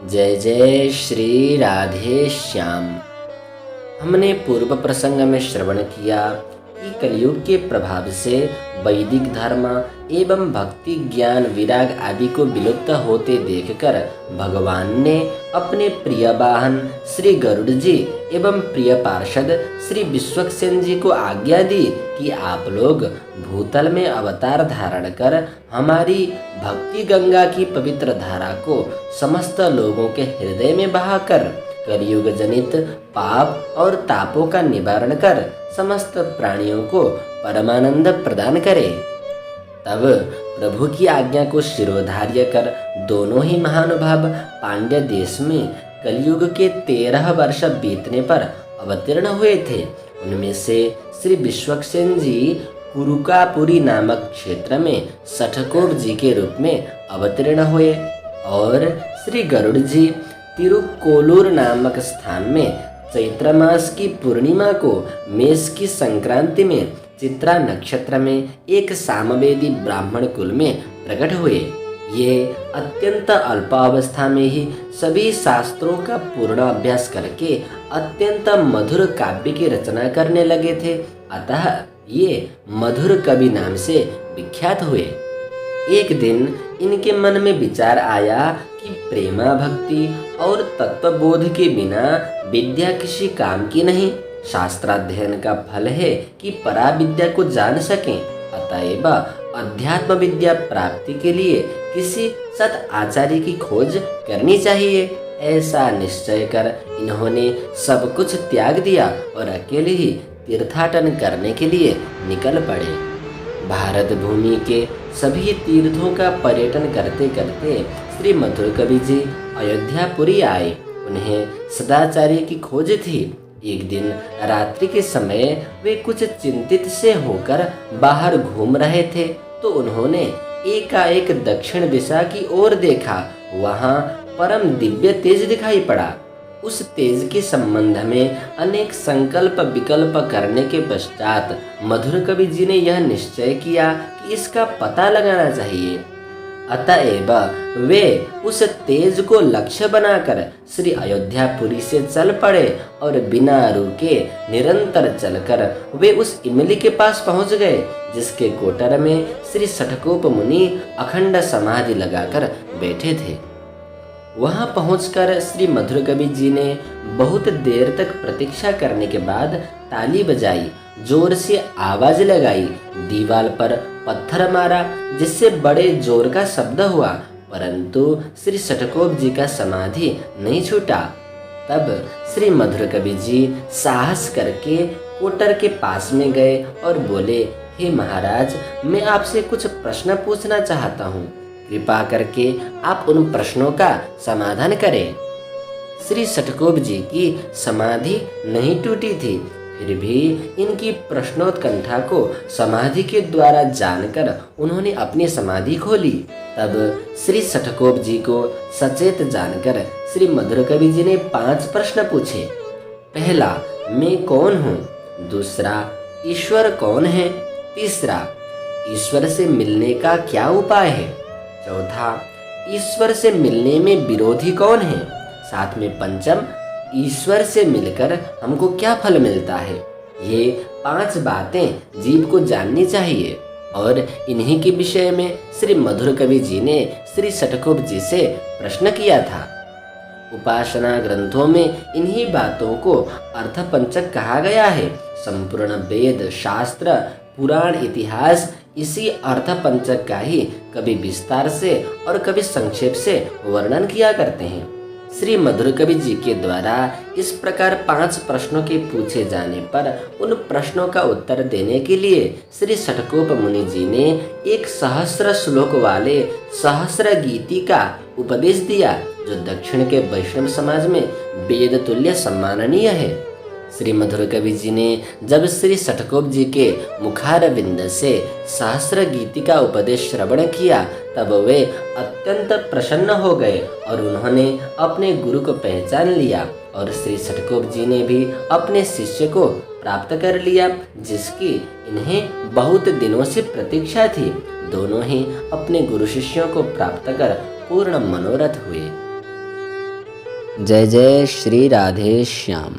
जय जय श्री राधे श्याम। हमने पूर्व प्रसंग में श्रवण किया कि कलयुग के प्रभाव से वैदिक धर्म एवं भक्ति ज्ञान विराग आदि को विलुप्त होते देखकर भगवान ने अपने प्रिय वाहन श्री गरुड़ जी एवं प्रिय पार्षद श्री विश्वक्सेन जी को आज्ञा दी कि आप लोग भूतल में अवतार धारण कर हमारी भक्ति गंगा की पवित्र धारा को समस्त लोगों के हृदय में बहाकर कलयुग जनित पाप और तापों का निवारण कर समस्त प्राणियों को परमानंद प्रदान करे। तब प्रभु की आज्ञा को शिरोधार्य कर दोनों ही महानुभाव पांड्य देश में कलयुग के 13 वर्ष बीतने पर अवतीर्ण हुए थे। उनमें से श्री विश्वक्सेन जी कुरुकापुरी नामक क्षेत्र में सठकोप जी के रूप में अवतीर्ण हुए और श्री गरुड़ जी तिरुक्कोलूर नामक स्थान में चैत्र मास की पूर्णिमा को मेष की संक्रांति में चित्रा नक्षत्र में एक सामवेदी ब्राह्मण कुल में प्रकट हुए। ये अत्यंत अल्पावस्था में ही सभी शास्त्रों का पूर्ण अभ्यास करके अत्यंत मधुर काव्य की रचना करने लगे थे, अतः ये मधुर कवि नाम से विख्यात हुए। एक दिन इनके मन में विचार आया कि प्रेमा भक्ति और तत्वबोध के बिना विद्या किसी काम की नहीं। शास्त्राध्ययन का फल है कि परा विद्या को जान सकें, अतएव अध्यात्म विद्या प्राप्ति के लिए किसी सत आचार्य की खोज करनी चाहिए। ऐसा निश्चय कर इन्होंने सब कुछ त्याग दिया और अकेले ही तीर्थाटन करने के लिए निकल पड़े। भारत भूमि के सभी तीर्थों का पर्यटन करते करते श्री मधुर कवि जी अयोध्यापुरी आए। उन्हें सदाचार्य की खोज थी। एक दिन रात्रि के समय वे कुछ चिंतित से होकर बाहर घूम रहे थे तो उन्होंने एकाएक दक्षिण दिशा की ओर देखा। वहां परम दिव्य तेज दिखाई पड़ा। उस तेज के संबंध में अनेक संकल्प विकल्प करने के पश्चात मधुर कवि जी ने यह निश्चय किया कि इसका पता लगाना चाहिए। अतएव वे उस तेज को लक्ष्य बनाकर श्री अयोध्यापुरी से चल पड़े और बिना रुके निरंतर चलकर वे उस इमली के पास पहुंच गए जिसके कोटर में श्री सठकोप मुनि अखंड समाधि लगाकर बैठे थे। वहां पहुंचकर श्री मधुर कवि जी ने बहुत देर तक प्रतीक्षा करने के बाद ताली बजाई, जोर से आवाज लगाई, दीवार पर पत्थर मारा जिससे बड़े जोर का शब्द हुआ, परंतु श्री सठकोप जी का समाधि नहीं छूटा। तब श्री मधुर कवि जी साहस करके कोटर के पास में गए और बोले, हे महाराज, मैं आपसे कुछ प्रश्न पूछना चाहता हूँ, कृपा करके आप उन प्रश्नों का समाधान करें। श्री सठकोप जी की समाधि नहीं टूटी थी, फिर भी इनकी प्रश्नोत्कंठा को समाधि के द्वारा जानकर उन्होंने अपनी समाधि खोली। तब श्री सठकोप जी को सचेत जानकर श्री मधुर कवि जी ने 5 प्रश्न पूछे। पहला, मैं कौन हूँ? दूसरा, ईश्वर कौन है? तीसरा, ईश्वर से मिलने का क्या उपाय है? चौथा, ईश्वर से मिलने में विरोधी कौन है? साथ में पंचम, ईश्वर से मिलकर हमको क्या फल मिलता है? ये 5 बातें जीव को जाननी चाहिए और इन्हीं के विषय में श्री मधुर कवि जी ने श्री सठकोप जी से प्रश्न किया था। उपासना ग्रंथों में इन्हीं बातों को अर्थपंचक कहा गया है। संपूर्ण वेद शास्त्र पुराण इतिहास इसी अर्थपंचक का ही कभी विस्तार से और कभी संक्षेप से वर्णन किया करते हैं। श्री मधुर कवि जी के द्वारा इस प्रकार 5 प्रश्नों के पूछे जाने पर उन प्रश्नों का उत्तर देने के लिए श्री सठकोप मुनि जी ने एक सहस्र श्लोक वाले सहस्र गीति का उपदेश दिया, जो दक्षिण के वैष्णव समाज में वेद तुल्य सम्माननीय है। श्री मधुर कवि जी ने जब श्री सठकोप जी के मुखारविंद से सहस्र गीति का उपदेश श्रवण किया तब वे अत्यंत प्रसन्न हो गए और उन्होंने अपने गुरु को पहचान लिया और श्री सठकोप जी ने भी अपने शिष्य को प्राप्त कर लिया जिसकी इन्हें बहुत दिनों से प्रतीक्षा थी। दोनों ही अपने गुरु शिष्यों को प्राप्त कर पूर्ण मनोरथ हुए। जय जय श्री राधे श्याम।